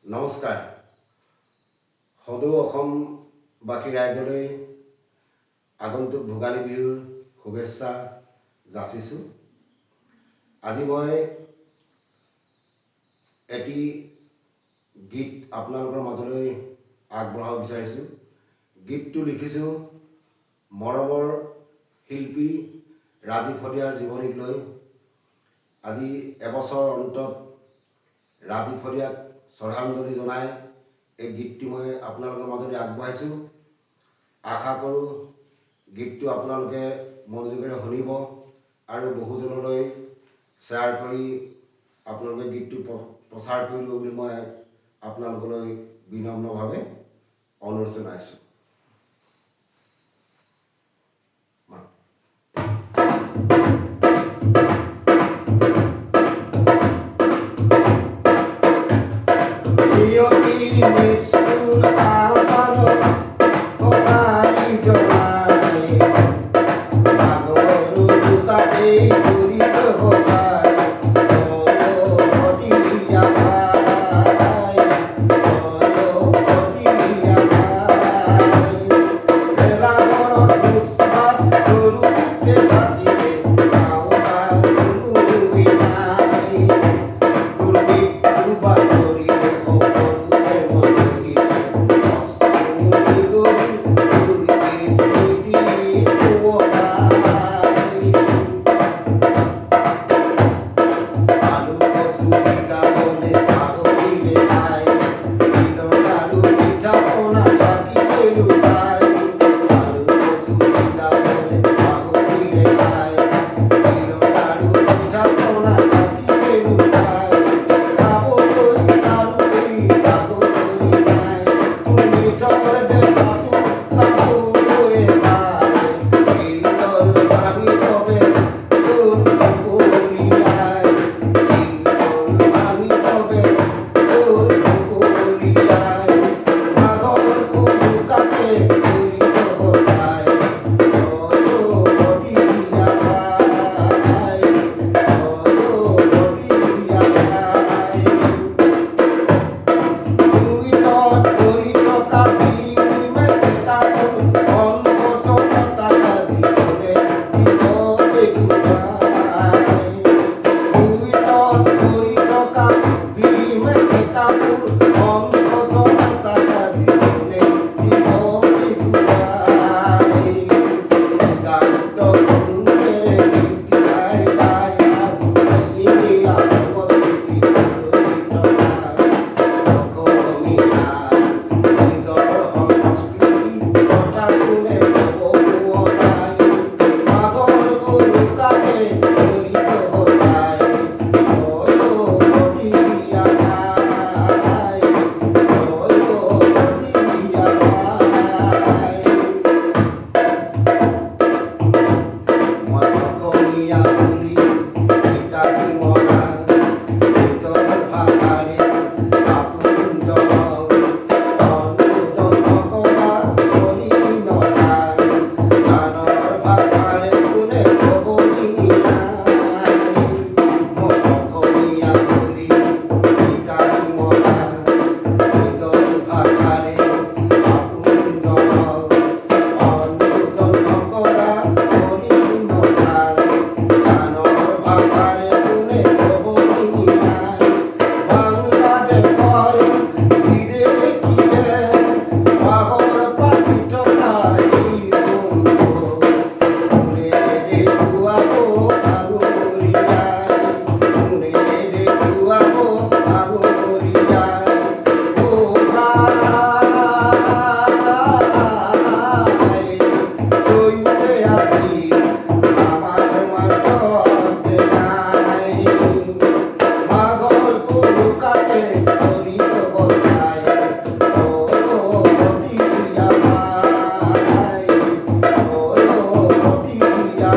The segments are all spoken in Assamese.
নমস্কাৰ। সদৌ অসমবাসী ৰাইজলৈ আগন্তুক ভোগালী বিহুৰ শুভেচ্ছা যাচিছোঁ। আজি মই এটি গীত আপোনালোকৰ মাজলৈ আগবঢ়াব বিচাৰিছোঁ। গীতটো লিখিছোঁ মৰমৰ শিল্পী ৰাজীৱ শদিয়াৰ জীৱনীক লৈ। আজি এবছৰ অন্তত ৰাজীৱ শদিয়াক শ্ৰদ্ধাঞ্জলি জনাই এই গীতটি মই আপোনালোকৰ মাজলৈ আগবঢ়াইছোঁ। আশা কৰোঁ গীতটো আপোনালোকে মনোযোগেৰে শুনিব আৰু বহুজনলৈ শ্বেয়াৰ কৰি আপোনালোকে গীতটো প্ৰচাৰ কৰিব বুলি মই আপোনালোকলৈ বিনম্ৰভাৱে অনুৰোধ জনাইছোঁ। নিষ্ঠুৰ আহ্বানত সঁহাৰি জনাই আগৰো লুকাতেই তুলিত সঁচাই শদিয়া ভাই, শদিয়া ভাই। ভেলাঘৰৰ উৎসৱ স্বৰূপে থাকিলে গাঁওবা কোনোৱে নাই। দুৰ্ভিক্ষু বাতৰিৰে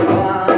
Bye.